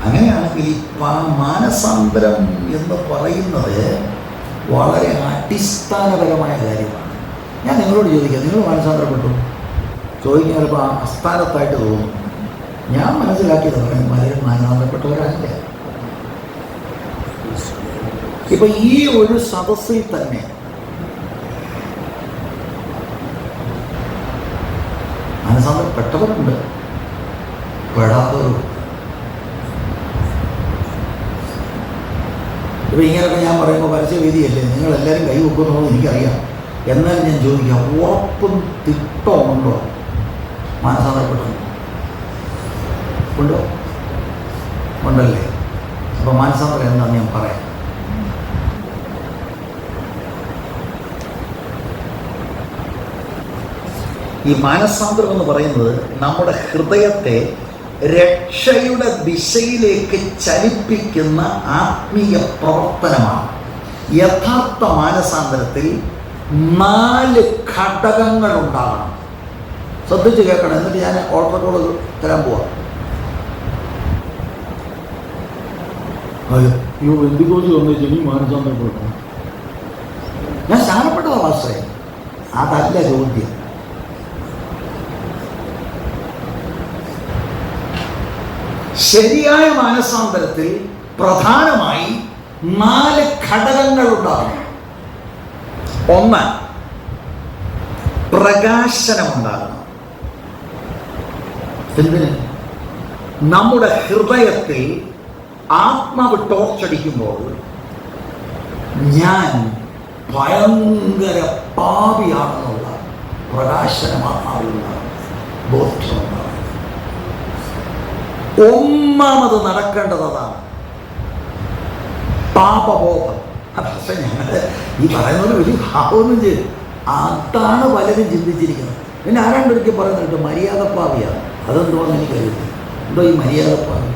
അങ്ങനെയാണെങ്കിൽ ഈ മാനസാന്തരം എന്ന് പറയുന്നത് വളരെ അടിസ്ഥാനപരമായ കാര്യമാണ്. ഞാൻ നിങ്ങളോട് ചോദിക്കാം, നിങ്ങൾ മാനസാന്തരപ്പെട്ടു? ചോദിക്കാൻ ചിലപ്പോൾ അസ്ഥാനത്തായിട്ട് തോന്നും. ഞാൻ മനസ്സിലാക്കിയത് പറയും, പലരും മാനസാന്തരപ്പെട്ടവരല്ല. ഇപ്പൊ ഈ ഒരു സദസ്സിൽ തന്നെ മാനസാന്തരപ്പെട്ടവരുണ്ട്, പെടാത്തവരുണ്ട്. ഇപ്പൊ ഇങ്ങനെയൊക്കെ ഞാൻ പറയുമ്പോൾ പരസ്യവേദിയല്ലേ, നിങ്ങളെല്ലാവരും കൈ വെക്കുന്നുള്ളത് എനിക്കറിയാം. എന്നാലും ഞാൻ ചോദിക്കാം, ഉറപ്പും തിട്ടമുണ്ടോ മാനസാന്തരപ്പെട്ടു? ഉണ്ടോ? ഉണ്ടല്ലേ? അപ്പോൾ മാനസാന്തരം എന്താണെന്ന് ഞാൻ പറയാം. ഈ മാനസാന്തരം എന്ന് പറയുന്നത് നമ്മുടെ ഹൃദയത്തെ രക്ഷയുടെ ദിശയിലേക്ക് ചലിപ്പിക്കുന്ന ആത്മീയ പ്രവർത്തനമാണ്. യഥാർത്ഥ മാനസാന്തരത്തിൽ 4 ഘടകങ്ങൾ ഉണ്ടാകണം. ശ്രദ്ധിച്ച് കേൾക്കണം, എന്നിട്ട് ഞാൻ ഓൾട്ടർ കോൾ തരാൻ പോവാം. അയ്യോ എന്തുകൊണ്ട് വന്നിട്ട് ഇനി മാനസാന്തരപ്പെടും? ഞാൻ സ്നാനപ്പെട്ടതാ പാസ്റ്ററേ. അതല്ല ചോദ്യം. ശരിയായ മാനസാന്തരത്തിൽ പ്രധാനമായി 4 ഘടകങ്ങൾ ഉണ്ടാകണം. 1, പ്രകാശനമുണ്ടാകണം. എന്തിന്? നമ്മുടെ ഹൃദയത്തിൽ ആത്മാവ് ടോർച്ചടിക്കുമ്പോൾ ഞാൻ ഭയങ്കര പാപിയാണെന്നുള്ള പ്രകാശനമാത്മാവിലുള്ള ബോധ്യമുണ്ടാകും. 1ാമത് നടക്കേണ്ടത് അതാണ്, പാപബോധം. പക്ഷെ ഞങ്ങൾ ഈ പറയുന്നത് വലിയ ഭാവമൊന്നും ചെയ്തു, അതാണ് പലരും ചിന്തിച്ചിരിക്കുന്നത്. പിന്നെ ആരാണ്ടൊരിക്കൽ പറയുന്നുണ്ട് മര്യാദപ്പാവിയാണ്. അതെന്തോന്ന് എനിക്കറിയില്ല. എന്തോ ഈ മര്യാദപ്പാവി?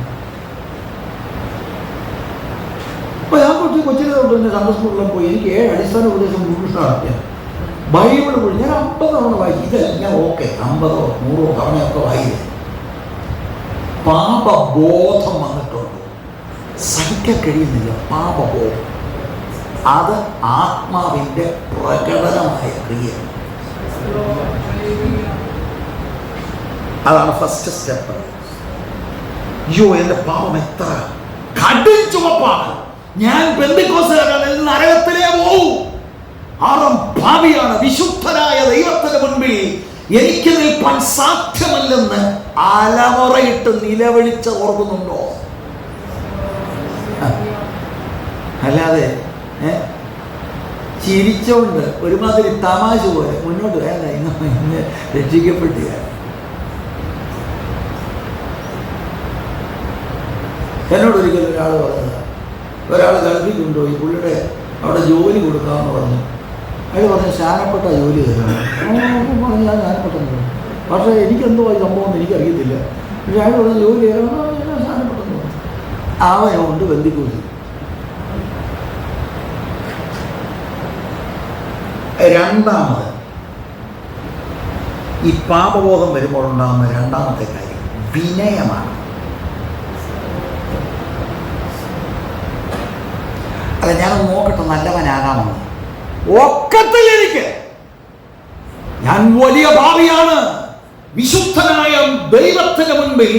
അപ്പോൾ ഞാൻ കൊച്ചിനെ തൊട്ട് തന്നെ സൺഡേ സ്കൂളിൽ പോയി എനിക്ക് 7 അടിസ്ഥാന ഉപദേശം മുഴുവൻ നടത്തിയ ബൈബിൾ പോയി ഞാൻ 50 തവണ വായിച്ചു. ഇതല്ല ഞാൻ ഓക്കെ 50ഓ 100ഓ തവണയൊക്കെ വായിച്ചു. പാപബോധം വന്നിട്ടുണ്ട്, സഹിക്കാൻ കഴിയുന്നില്ല. പാപബോധം അത് ആത്മാവിൻ്റെ പ്രകടനമായ ക്രിയയാണ്. അതാണ് ഫസ്റ്റ് സ്റ്റെപ്പ്. അയ്യോ എൻ്റെ പാപം എത്ര കടും ചുവപ്പാണ്, ഞാൻ പെന്തക്കോസ്തുകാരൻ നരകത്തിലേ പോവും, ആറും ഭാവിയാണ്, വിശുദ്ധനായ ദൈവത്തിന് മുൻപിൽ എനിക്ക് നിൽപ്പാൻ സാധ്യമല്ലെന്ന് അലമുറയിട്ട് നിലവിളിച്ച ഓർക്കുന്നുണ്ടോ? അല്ലാതെ ചിരിച്ചോണ്ട് ഒരുമാതിരി തമാശ പോലെ മുന്നോട്ട് വേണ്ട, ഇന്ന് രക്ഷിക്കപ്പെട്ടില്ല. എന്നോടൊരിക്കലും ഒരാൾ പറഞ്ഞത്, ഒരാൾ ഗൾഫിൽ കൊണ്ടുപോയി പുള്ളിയുടെ അവിടെ ജോലി കൊടുക്കാമെന്ന് പറഞ്ഞു. അയാൾ പറഞ്ഞു സ്നാനപ്പെട്ട ജോലി തരണം. പറഞ്ഞു ഞാൻ സ്നാനപ്പെട്ടെന്ന് പറഞ്ഞു. പക്ഷേ എനിക്കെന്തോ ഈ സംഭവം എനിക്കറിയത്തില്ല. പക്ഷേ അയാൾ പറഞ്ഞ ജോലി തരണം, ഞാൻ സ്നാനപ്പെട്ടെന്ന് പറഞ്ഞു. അവനുണ്ട് ബന്ധിക്കൂസി. 2ാമത് ഈ പാപബോധം വരുമ്പോൾ ഉണ്ടാകുന്ന 2ാമത്തെ കാര്യം വിനയമാണ്. അല്ല ഞാനൊന്ന് നോക്കട്ടെ നല്ലവനാകാമെന്ന്. ഒക്കത്തില്ല എനിക്ക്, ഞാൻ വലിയ പാപിയാണ്, വിശുദ്ധനായ ദൈവത്തിന് മുൻപിൽ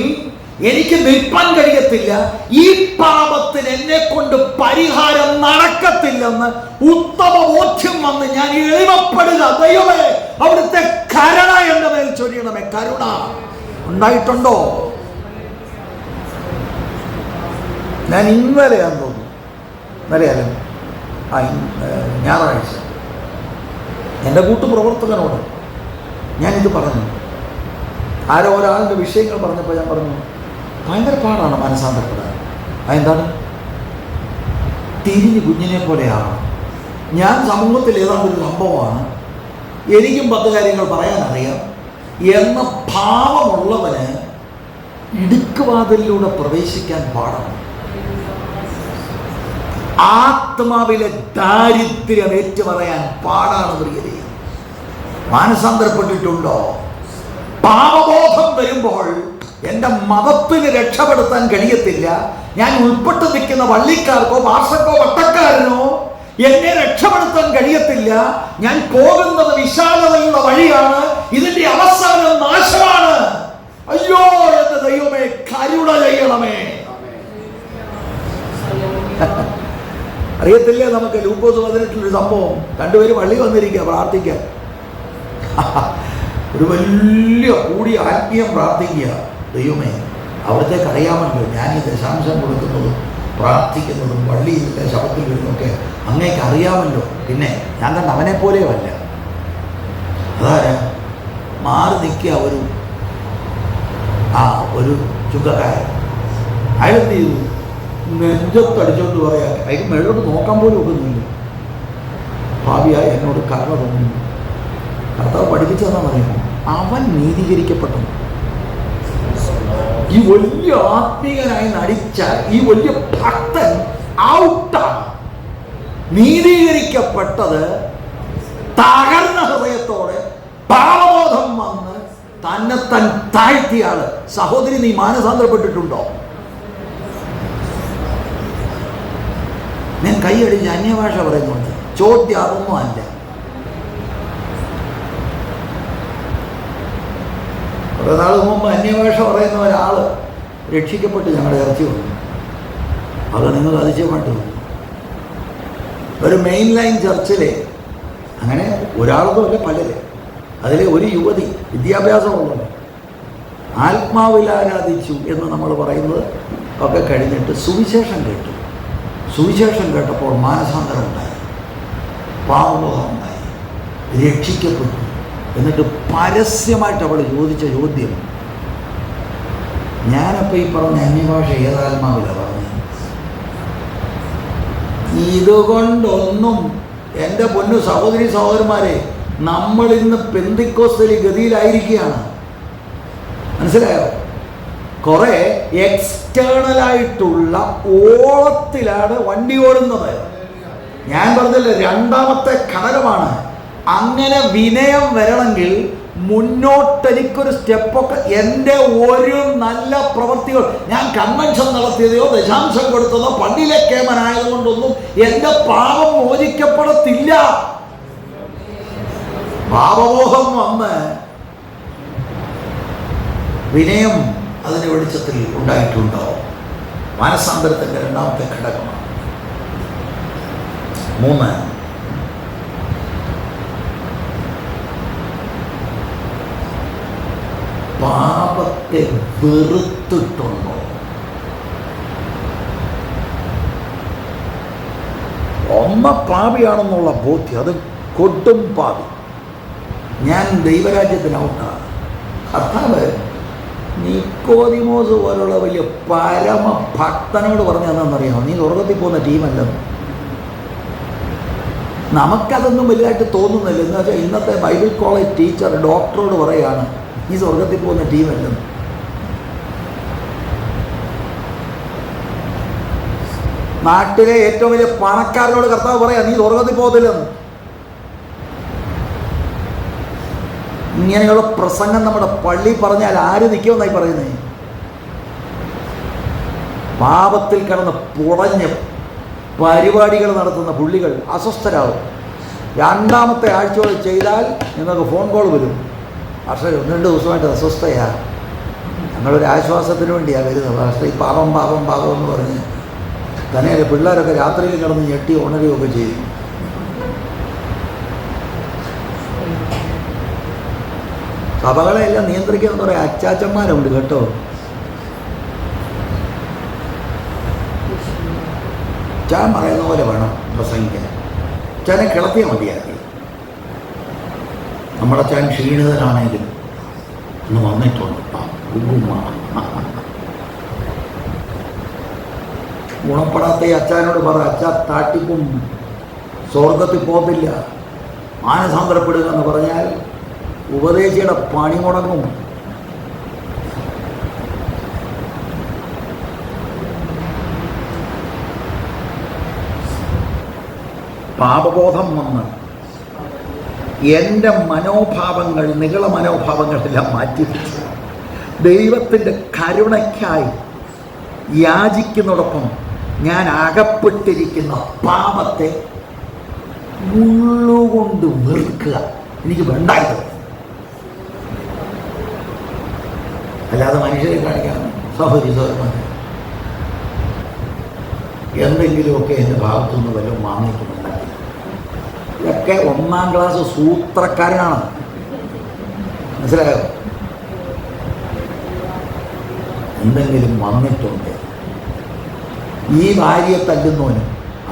എനിക്ക് നിൽപ്പാൻ കഴിയത്തില്ല, ഈ പാപത്തിന് എന്നെ കൊണ്ട് പരിഹാരം നടക്കത്തില്ലെന്ന് ഉത്തമ ബോധ്യം വന്ന് ഞാൻ എളിമപ്പെടുക. ദൈവമേ അവിടുത്തെ കരുണ എൻ്റെ മേൽ ചൊരിയണമേ. കരുണ ഉണ്ടായിട്ടുണ്ടോ? ഞാൻ ഇന്നലെയാന്ന് തോന്നുന്നു, ഇന്നലെയല്ല ഞായറാഴ്ച എൻ്റെ കൂട്ടുപ്രവർത്തകനോട് ഞാനിത് പറഞ്ഞു. ആരോ ഒരാളുടെ വിഷയങ്ങൾ പറഞ്ഞപ്പോൾ ഞാൻ പറഞ്ഞു ഭയങ്കര പാടാണ് മനസ്സാന്തരപ്പെടാൻ. അതെന്താണ്? തിരിഞ്ഞ് കുഞ്ഞിനെ പോലെയാണ്. ഞാൻ സമൂഹത്തിൽ ഏതാണ്ടൊരു സംഭവമാണ്, എനിക്കും 10 കാര്യങ്ങൾ പറയാനറിയാം എന്ന ഭാവമുള്ളവന് ഇടുക്കുവാതിലൂടെ പ്രവേശിക്കാൻ പാടാണ്. ആത്മാവിലെ ദാരിദ്ര്യം ഏറ്റു പറയാൻ പാടാണ്. പ്രിയരെ, മാനസാന്തരപ്പെട്ടിട്ടുണ്ടോ? പാപബോധം വരുമ്പോൾ എൻ്റെ മതത്തിന് രക്ഷപ്പെടുത്താൻ കഴിയത്തില്ല. ഞാൻ ഉൾപ്പെട്ട് നിൽക്കുന്ന വള്ളിക്കാർക്കോ പാർസക്കോ വട്ടക്കാരനോ എന്നെ രക്ഷപ്പെടുത്താൻ കഴിയത്തില്ല. ഞാൻ പോകുന്നത് വിശാലതയുള്ള വഴിയാണ്. ഇതിന്റെ അവസാനം നാശമാണ്. അയ്യോ എന്റെ ദൈവമേ, കരുണ ചെയ്യണമേ. അറിയത്തില്ലേ നമുക്ക് ലൂക്കോസ് 18 സംഭവം? രണ്ടുപേരും പള്ളി വന്നിരിക്കുക പ്രാർത്ഥിക്കാൻ. ഒരു വലിയ കൂടിയ ആത്മീയം പ്രാർത്ഥിക്കുക. ദൈവമേ, അവിടത്തേക്ക് അറിയാമല്ലോ ഞാൻ ഈ ദശാംശം കൊടുക്കുന്നതും പ്രാർത്ഥിക്കുന്നതും പള്ളിയിലെ ശബത്തിൽ വരുന്നതൊക്കെ അങ്ങേക്ക് അറിയാമല്ലോ. പിന്നെ ഞാൻ കണ്ട അവനെ പോലെയോ അല്ല. അതാരാ? മാറി നിൽക്കുക ഒരു ചുങ്കക്കാരൻ. അയാളെന്ത് ചെയ്തു? നെഞ്ചത്തടിച്ചോണ്ട് പറയാ, അതിന് മേളോട്ട് നോക്കാൻ പോലും ഒക്കുന്നില്ല. ഭാവിയായി എന്നോട് കരുണ തോന്നുന്നു. കർത്താവ് പഠിപ്പിച്ചതെന്നാ പറയുമോ? അവൻ നീതീകരിക്കപ്പെട്ടു. ഈ വലിയ ആത്മീയനായി നടിച്ച ഈ വലിയ ഭക്തൻ ഔട്ടാണ്. നീതീകരിക്കപ്പെട്ടത് തകർന്ന ഹൃദയത്തോടെ പാപബോധം വന്ന് തന്നെത്താൻ താഴ്ത്തിയാള്. സഹോദരി, നീ മാനസാന്തരപ്പെട്ടിട്ടുണ്ടോ? ഞാൻ കൈയടിച്ച് അന്യഭാഷ പറയുന്നുണ്ട്. ചോദ്യം അതൊന്നും അല്ല. കുറേ നാൾ മുമ്പ് അന്യഭാഷ പറയുന്ന ഒരാൾ രക്ഷിക്കപ്പെട്ട് ഞങ്ങളുടെ ഇറച്ചി വന്നു. അത് നിങ്ങൾ അതിശയമായിട്ട് തോന്നും. ഒരു മെയിൻ ലൈൻ ചർച്ചിലെ അങ്ങനെ ഒരാളതും അല്ല, പലരെ. അതിലെ ഒരു യുവതി വിദ്യാഭ്യാസമുള്ളത് ആത്മാവിൽ ആരാധിച്ചു എന്ന് നമ്മൾ പറയുന്നത് ഒക്കെ കഴിഞ്ഞിട്ട് സുവിശേഷം കേട്ടു. സുവിശേഷം കേട്ടപ്പോൾ മാനസാന്തരം ഉണ്ടായി, പാപബോധം ഉണ്ടായി, രക്ഷിക്കപ്പെട്ടു. എന്നിട്ട് പരസ്യമായിട്ട് അവൾ ചോദിച്ച ചോദ്യം, ഞാനപ്പോൾ ഈ പറഞ്ഞ അന്യഭാഷ ഏതാത്മാവിലാണ് പറഞ്ഞത്? ഇതുകൊണ്ടൊന്നും എൻ്റെ പൊന്നു സഹോദരി സഹോദരന്മാരെ, നമ്മളിന്ന് പെന്തിക്കോസ്തലി ഗതിയിലായിരിക്കുകയാണ്. മനസ്സിലായോ? കുറെ എക്സ്റ്റേണലായിട്ടുള്ള ഓളത്തിലാണ് വണ്ടി ഓടുന്നത്. ഞാൻ പറഞ്ഞില്ല, രണ്ടാമത്തെ ഘടകമാണ്. അങ്ങനെ വിനയം വരണമെങ്കിൽ മുന്നോട്ടെനിക്കൊരു സ്റ്റെപ്പൊക്കെ എൻ്റെ ഒരു നല്ല പ്രവൃത്തികൾ, ഞാൻ കൺവെൻഷൻ നടത്തിയതോ ദശാംശം കൊടുത്തതോ പള്ളിയിലെ കേമനായതുകൊണ്ടൊന്നും എൻ്റെ പാപം മോചിക്കപ്പെടത്തില്ല. പാപമോഹം വന്ന് വിനയം അതിൻ്റെ വെളിച്ചത്തിൽ ഉണ്ടായിട്ടുണ്ടോ? മാനസാന്തരത്തിൻ്റെ രണ്ടാമത്തെ ഘടകമാണ്. 3, പാപത്തെ വെറുത്തിട്ടുണ്ടോ? പാപിയാണെന്നുള്ള ബോധ്യം, അത് കൊടും പാപി. ഞാൻ ദൈവരാജ്യത്തിനൗട്ടാണ്. കർത്താവ് നിക്കോദിമോസ് പോലുള്ള വലിയ പരമഭക്തനോട് പറഞ്ഞതെന്നറിയാമോ? നീ സ്വർഗത്തിൽ പോകുന്ന ടീമല്ലെന്ന്. നമുക്കതൊന്നും വലുതായിട്ട് തോന്നുന്നില്ല. എന്ന് വെച്ചാൽ ഇന്നത്തെ ബൈബിൾ കോളേജ് ടീച്ചർ ഡോക്ടറോട് പറയുകയാണ്, നീ സ്വർഗത്തിൽ പോകുന്ന ടീമല്ലെന്ന്. നാട്ടിലെ ഏറ്റവും വലിയ പണക്കാരനോട് കർത്താവ് പറയാം, നീ സ്വർഗത്തിൽ പോകത്തില്ലെന്ന്. ഇങ്ങനെയുള്ള പ്രസംഗം നമ്മുടെ പള്ളി പറഞ്ഞാൽ ആര് നിൽക്കുമെന്നായി പറയുന്നത്? പാപത്തിൽ കിടന്ന് പുടഞ്ഞ് പരിപാടികൾ നടത്തുന്ന പുള്ളികൾ അസ്വസ്ഥരാകും. രണ്ടാമത്തെ ആഴ്ചയോടെ ചെയ്താൽ നിങ്ങൾക്ക് ഫോൺ കോൾ വരും, പക്ഷേ 1-2 ദിവസമായിട്ട് അസ്വസ്ഥയാണ്, ഞങ്ങളൊരു ആശ്വാസത്തിന് വേണ്ടിയാണ് വരുന്നത്. പക്ഷേ ഈ പാപം പാപം പാപം എന്ന് പറഞ്ഞ് തന്നെയല്ലേ പിള്ളേരൊക്കെ രാത്രിയിൽ കിടന്ന് ഞെട്ടി ഉണരുകയൊക്കെ ചെയ്യും. സഭകളെ എല്ലാം നിയന്ത്രിക്കുക എന്ന് പറയാം അച്ചാച്ചന്മാരുണ്ട് കേട്ടോ. ഞാൻ പറയുന്ന പോലെ വേണം പ്രസംഗിക്കാൻ. അച്ഛനെ കിളത്തിയാൽ മതിയാക്കി. നമ്മുടെ അച്ഛൻ ക്ഷീണിതനാണെങ്കിലും ഒന്ന് വന്നിട്ടുണ്ട്. ഗുണപ്പെടാത്ത ഈ അച്ഛനോട് പറ, അച്ഛ താട്ടിപ്പും സ്വർഗത്തിൽ പോകത്തില്ല, മാനസാന്തരപ്പെടുക എന്ന് പറഞ്ഞാൽ ഉപദേശിയുടെ പണി മുടങ്ങും. പാപബോധം വന്ന് എൻ്റെ മനോഭാവങ്ങൾ, നികള മനോഭാവങ്ങളെല്ലാം മാറ്റി ദൈവത്തിൻ്റെ കരുണയ്ക്കായി യാചിക്കുന്നതോടൊപ്പം ഞാൻ അകപ്പെട്ടിരിക്കുന്ന പാപത്തെ ഉള്ളുകൊണ്ട് വെറുക്കുക. എനിക്ക് വേണ്ടായത്, അല്ലാതെ മനുഷ്യരെ കാണിക്കാൻ സഹോദരന്മാർ എന്തെങ്കിലുമൊക്കെ എൻ്റെ ഭാഗത്തുനിന്ന് വല്ലതും വാങ്ങിക്കുന്നുണ്ടാക്കി. ഇതൊക്കെ 1-ാം ക്ലാസ് സൂത്രക്കാരനാണ്, മനസ്സിലായോ? എന്തെങ്കിലും വന്നിട്ടുണ്ട്. ഈ ഭാര്യയെ തല്ലുന്നവനും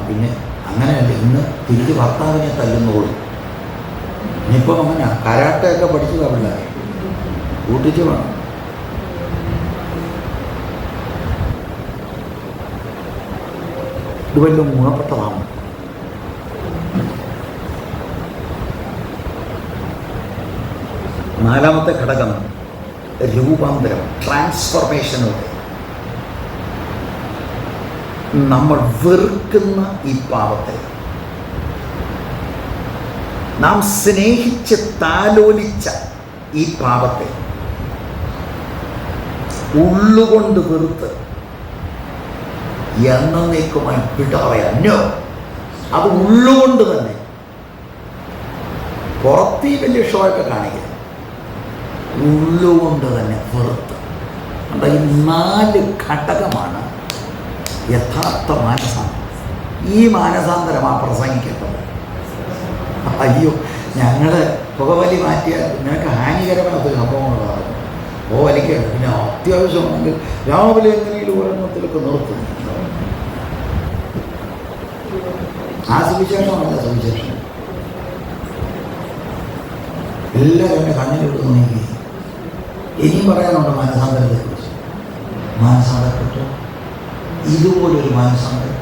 പിന്നെ അങ്ങനെയല്ല, ഇന്ന് തിരിച്ച് ഭർത്താവിനെ തല്ലുന്നോളും. ഇനിയിപ്പോൾ അങ്ങനെ കരാട്ടയൊക്കെ പഠിച്ചതല്ല, കൂട്ടിച്ച് വേണം. ഇത് വല്ലതും ഗുണപ്പെട്ടതാണ്. നാലാമത്തെ ഘടകം രൂപാന്തരം, ട്രാൻസ്ഫോർമേഷനോടെ നമ്മൾ വെറുക്കുന്ന ഈ പാപത്തെ നാം സ്നേഹിച്ച് താലോലിച്ച ഈ പാപത്തെ ഉള്ളുകൊണ്ട് വെറുത്ത് എന്നേക്കുമായി വിടാറയോ. അത് ഉള്ളുകൊണ്ട് തന്നെ, പുറത്തീ വലിയ ഷോയൊക്കെ കാണിക്കുക, ഉള്ളുകൊണ്ട് തന്നെ വെറുത്ത്. ഈ 4 ഘടകമാണ് യഥാർത്ഥ മാനസാന്തരം. ഈ മാനസാന്തരമാണ് പ്രസംഗിക്കേണ്ടത്. അയ്യോ, ഞങ്ങൾ പുകവലി മാറ്റിയാൽ നിനക്ക് ഹാനികരമായ സംഭവങ്ങളാണ്. പുകവലിക്കുക, പിന്നെ അത്യാവശ്യമാണെങ്കിൽ രാവിലെ എങ്ങനെയും ഒരെണ്ണത്തിലൊക്കെ നിർത്തും. ആ സുവിശേഷമല്ല സുവിശേഷം. എല്ലാവരും എൻ്റെ കണ്ണിലോട്ട് നോക്കി. ഇനിയും പറയാനുണ്ട് മാനസാന്തരത്തെക്കുറിച്ച്. മാനസാന്തരപ്പെട്ടു, ഇതുപോലൊരു മാനസാന്തരം.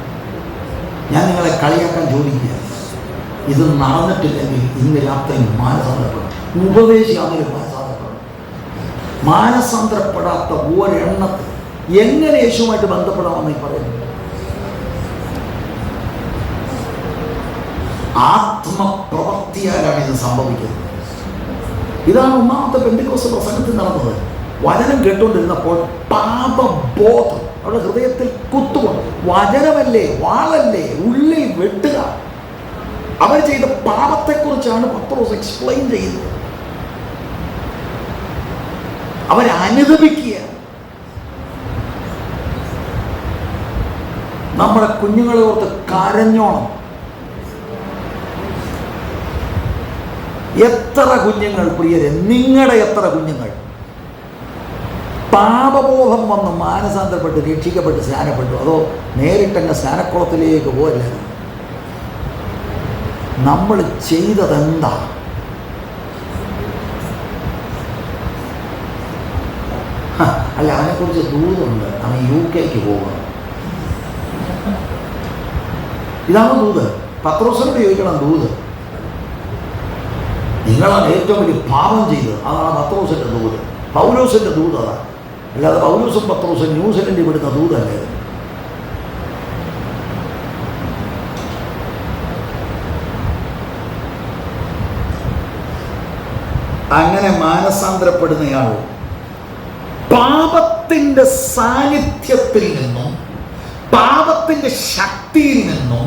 ഞാൻ നിങ്ങളെ കളിയാക്കാൻ ചോദിക്കുക, ഇത് നടന്നിട്ടില്ലെങ്കിൽ ഇന്ന് രാത്രി മാനസാന്തരപ്പെടും. ഉപദേശിയാണെങ്കിലും മാനസാന്തരപ്പെടും. മാനസാന്തരപ്പെടാത്ത ഒരെണ്ണത്തിൽ എങ്ങനെ യേശുവുമായിട്ട് ബന്ധപ്പെടാമെന്ന് ഈ പറയുന്നു. ആത്മപ്രവൃത്തിയാലാണ് ഇത് സംഭവിക്കുന്നത്. ഇതാണ് 1-ാമത്തെ പെന്തിക്കോസ്ത് പ്രസംഗത്തിൽ നടന്നത്. വചനം കേട്ടുകൊണ്ടിരുന്നപ്പോൾ പാപബോധം അവരുടെ ഹൃദയത്തിൽ കുത്തുകൊണ്ട്, വചനമല്ലേ, വാളല്ലേ, ഉള്ളിൽ വെട്ടുക. അവർ ചെയ്ത പാപത്തെക്കുറിച്ചാണ് പത്രോസ് എക്സ്പ്ലെയിൻ ചെയ്യുന്നത്. അവരെ അനുദപിക്കുക. നമ്മുടെ കുഞ്ഞുങ്ങളെ ഓർത്ത് കരഞ്ഞോണം. എത്ര കുഞ്ഞുങ്ങൾ പ്രിയരെ, നിങ്ങളുടെ എത്ര കുഞ്ഞുങ്ങൾ പാപബോധം വന്ന് മാനസാന്തരപ്പെട്ട് രക്ഷിക്കപ്പെട്ട് സ്നാനപ്പെട്ടു? അതോ നേരിട്ടങ്ങ് സ്നാനക്കുളത്തിലേക്ക് പോകല്ല? നമ്മൾ ചെയ്തതെന്താ? അല്ല, അവനെക്കുറിച്ച് ദൂതുണ്ട്, അവൻ UK പോകണം. ഇതാണ് ദൂത്. പത്രോസിനോട് ചോദിക്കണം ദൂത്. നിങ്ങളാണ് ഏറ്റവും വലിയ പാപം ചെയ്തത്. അതാണ് പത്രോസിൻ്റെ ദൂത്. പൗലോസിൻ്റെ ദൂത് അതാണ്. അല്ലാതെ പൗലോസും പത്രോസും ന്യൂസിലൻഡിൽ വിടുന്ന ദൂതല്ലേ. അങ്ങനെ മാനസാന്തരപ്പെടുന്നയാൾ പാപത്തിൻ്റെ സാന്നിധ്യത്തിൽ നിന്നും, പാപത്തിൻ്റെ ശക്തിയിൽ നിന്നും,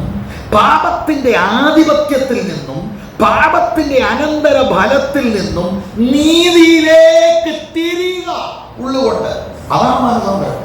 പാപത്തിൻ്റെ ആധിപത്യത്തിൽ നിന്നും, പാപത്തിൻ്റെ അനന്തര ഫലത്തിൽ നിന്നും നീതിയിലേക്ക് തിരിയുക ഉള്ളുകൊണ്ട്. അതാണ് മാനസാന്തരം.